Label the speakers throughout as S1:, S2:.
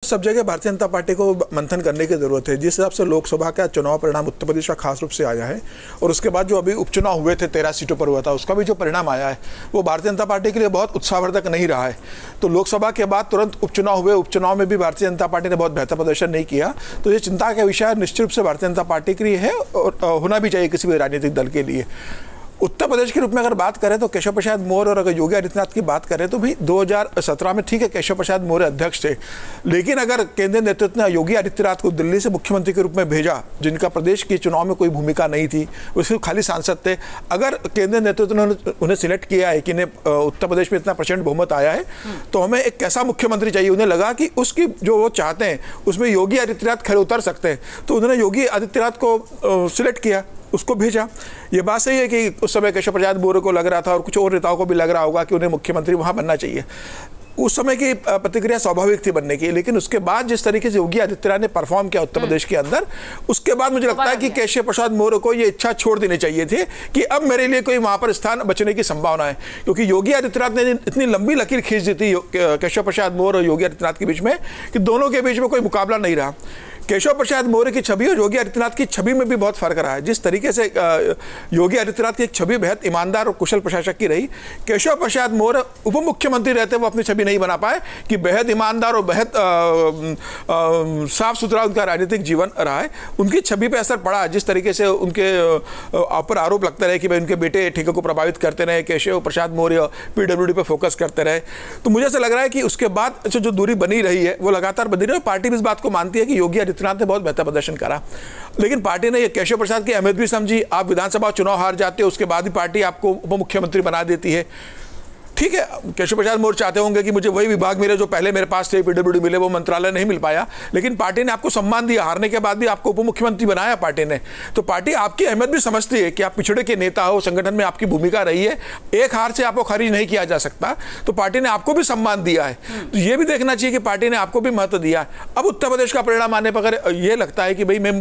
S1: सब जगह भारतीय जनता पार्टी को मंथन करने की जरूरत है। जिस हिसाब से लोकसभा का चुनाव परिणाम उत्तर प्रदेश का खास रूप से आया है और उसके बाद जो अभी उपचुनाव हुए थे 13 सीटों पर हुआ था, उसका भी जो परिणाम आया है वो भारतीय जनता पार्टी के लिए बहुत उत्साहवर्धक नहीं रहा है। तो लोकसभा के बाद तुरंत उपचुनाव हुए, उपचुनाव में भी भारतीय जनता पार्टी ने बहुत बेहतर प्रदर्शन नहीं किया। तो ये चिंता का विषय निश्चित रूप से भारतीय जनता पार्टी के लिए है और होना भी चाहिए किसी भी राजनीतिक दल के लिए। उत्तर प्रदेश के रूप में अगर बात करें तो केशव प्रसाद मौर्य और अगर योगी आदित्यनाथ की बात करें तो भाई 2017 में ठीक है केशव प्रसाद मौर्य अध्यक्ष थे, लेकिन अगर केंद्रीय नेतृत्व ने योगी आदित्यनाथ को दिल्ली से मुख्यमंत्री के रूप में भेजा, जिनका प्रदेश के चुनाव में कोई भूमिका नहीं थी, वो सिर्फ खाली सांसद थे, अगर केंद्रीय नेतृत्व ने उन्हें सिलेक्ट किया है कि उत्तर प्रदेश में इतना प्रचंड बहुमत आया है तो हमें एक कैसा मुख्यमंत्री चाहिए, उन्हें लगा कि उसकी जो वो चाहते हैं उसमें योगी आदित्यनाथ खड़े उतर सकते हैं, तो उन्होंने योगी आदित्यनाथ को सिलेक्ट किया, उसको भेजा। ये बात सही है कि उस समय केशव प्रसाद मौर्य को लग रहा था और कुछ और नेताओं को भी लग रहा होगा कि उन्हें मुख्यमंत्री वहां बनना चाहिए। उस समय की प्रतिक्रिया स्वाभाविक थी बनने की, लेकिन उसके बाद जिस तरीके से योगी आदित्यनाथ ने परफॉर्म किया उत्तर प्रदेश के अंदर, उसके बाद मुझे लगता है कि केशव प्रसाद मौर्य को ये इच्छा छोड़ देनी चाहिए थी कि अब मेरे लिए कोई वहां पर स्थान बचने की संभावना है, क्योंकि योगी आदित्यनाथ ने इतनी लंबी लकीर खींच दी थी केशव प्रसाद मौर्य और योगी आदित्यनाथ के बीच में कि दोनों के बीच में कोई मुकाबला नहीं रहा। केशव प्रसाद मौर्य की छवि और योगी आदित्यनाथ की छवि में भी बहुत फर्क रहा है। जिस तरीके से योगी आदित्यनाथ की एक छवि बेहद ईमानदार और कुशल प्रशासक की रही, केशव प्रसाद मौर्य उप मुख्यमंत्री रहते वो अपनी छवि नहीं बना पाए कि बेहद ईमानदार और बेहद साफ सुथरा उनका राजनीतिक जीवन रहा है। उनकी छवि पर असर पड़ा, जिस तरीके से उनके ऊपर आरोप लगता रहे कि भाई उनके बेटे ठेके को प्रभावित करते रहे, केशव प्रसाद मौर्य PWD पर फोकस करते रहे। तो मुझे ऐसा लग रहा है कि उसके बाद जो दूरी बनी रही है वो लगातार बनी रही है। पार्टी भी इस बात को मानती है कि योगी आदित्यनाथ ने बहुत बेहतर प्रदर्शन करा, लेकिन पार्टी ने ये केशव प्रसाद की अहमियत भी समझी। आप विधानसभा चुनाव हार जाते हो, उसके बाद ही पार्टी आपको उप मुख्यमंत्री बना देती है। ठीक है, केशव प्रसाद मौर्य चाहते होंगे कि मुझे वही विभाग मिले जो पहले मेरे पास थे, PWD मिले, वो मंत्रालय नहीं मिल पाया, लेकिन पार्टी ने आपको सम्मान दिया, हारने के बाद भी आपको उप मुख्यमंत्री बनाया पार्टी ने। तो पार्टी आपकी अहमियत भी समझती है कि आप पिछड़े के नेता हो, संगठन में आपकी भूमिका रही है, एक हार से आपको खारिज नहीं किया जा सकता, तो पार्टी ने आपको भी सम्मान दिया है। तो ये भी देखना चाहिए कि पार्टी ने आपको भी महत्व दिया है। अब उत्तर प्रदेश का परिणाम आने पर अगर ये लगता है कि भाई मैं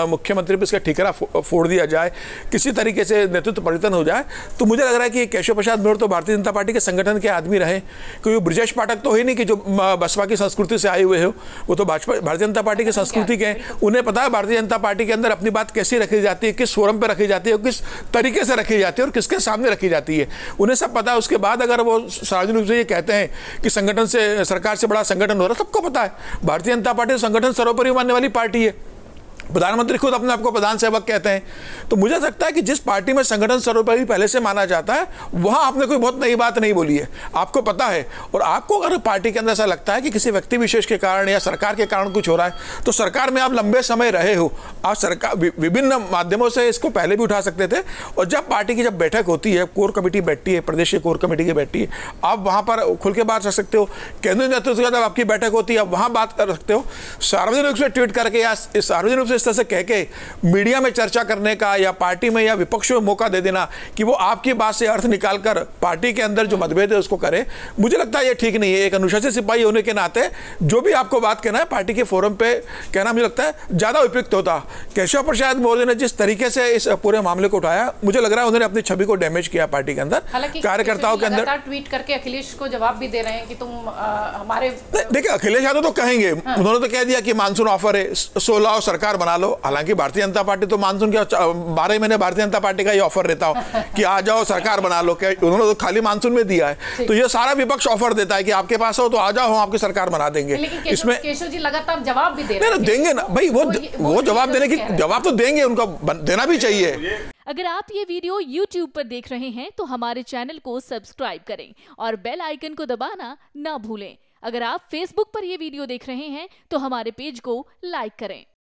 S1: मुख्यमंत्री पर इसका ठिकाना फोड़ दिया जाए, किसी तरीके से नेतृत्व परिवर्तन हो जाए, तो मुझे लग रहा है कि केशव प्रसाद मौर्य तो भारतीय जनता पार्टी के संगठन के आदमी रहे, क्योंकि ब्रजेश पाठक तो है नहीं कि जो बसपा की संस्कृति से आए हुए हो, वो तो भारतीय जनता पार्टी की संस्कृति के हैं। उन्हें पता है भारतीय जनता पार्टी के अंदर अपनी बात कैसी रखी जाती है, किस फोरम पर रखी जाती है, किस तरीके से रखी जाती है और किसके सामने रखी जाती है, उन्हें सब पता है। उसके बाद अगर वो सार्वजनिक रूप से ये कहते हैं कि संगठन से, सरकार से बड़ा संगठन हो रहा है, सबको पता है भारतीय जनता पार्टी संगठन सर्वोपरि मानने वाली पार्टी है। प्रधानमंत्री खुद अपने आपको प्रधान सेवक कहते हैं। तो मुझे लगता है कि जिस पार्टी में संगठन सर्वोपरि पहले से माना जाता है, वहां आपने कोई बहुत नई बात नहीं बोली है, आपको पता है। और आपको अगर पार्टी के अंदर ऐसा लगता है कि किसी व्यक्ति विशेष के कारण या सरकार के कारण कुछ हो रहा है, तो सरकार में आप लंबे समय रहे हो, आप सरकार विभिन्न माध्यमों से इसको पहले भी उठा सकते थे। और जब पार्टी की जब बैठक होती है, कोर कमेटी बैठती है, प्रदेश की कोर कमेटी की बैठती है, आप वहां पर खुल के बात कर सकते हो। केंद्रीय नेतृत्व जब आपकी बैठक होती है, आप वहां बात कर सकते हो। सार्वजनिक रूप से ट्वीट करके या सार्वजनिक रूप से इस तरह से कह के मीडिया में चर्चा करने का या पार्टी में या विपक्ष में मौका दे देना कि वो आपकी बात से अर्थ निकालकर पार्टी के अंदर जो मतभेद है उसको करे, मुझे लगता है ये ठीक नहीं है। एक अनुशासित सिपाही होने के नाते जो भी आपको बात कहना है पार्टी के फोरम पे कहना मुझे लगता है ज्यादा उपयुक्त होता। केशव प्रसाद मौर्य ने जिस तरीके से इस पूरे मामले को उठाया, मुझे लग रहा है उन्होंने अपनी छवि को डैमेज किया पार्टी के अंदर, कार्यकर्ताओं के अंदर।
S2: ट्वीट करके अखिलेश को जवाब भी दे रहे हैं कि तुम हमारे,
S1: देखिए अखिलेश यादव तो कहेंगे, उन्होंने तो कह दिया कि मानसून ऑफर है, 16 और सरकार बना लो। हालांकि भारतीय जनता पार्टी तो मानसून के 12 महीने भारतीय जनता पार्टी का ये ऑफर रहता हो कि आ जाओ सरकार बना लो, क्या उन्होंने तो खाली मानसून में दिया है। तो ये सारा विपक्ष ऑफर देता है कि आपके पास हो तो आ जाओ, हम आपकी सरकार बना देंगे।
S2: इसमें केशव जी लगातार जवाब भी दे रहे हैं।
S1: देंगे ना भाई, वो जवाब देने की जवाब तो देंगे, उनका देना भी चाहिए।
S3: अगर आप ये वीडियो YouTube पर देख रहे हैं तो हमारे चैनल को सब्सक्राइब करें और बेल आइकन को दबाना ना भूलें। अगर आप Facebook पर ये वीडियो देख रहे हैं तो हमारे पेज को लाइक करें।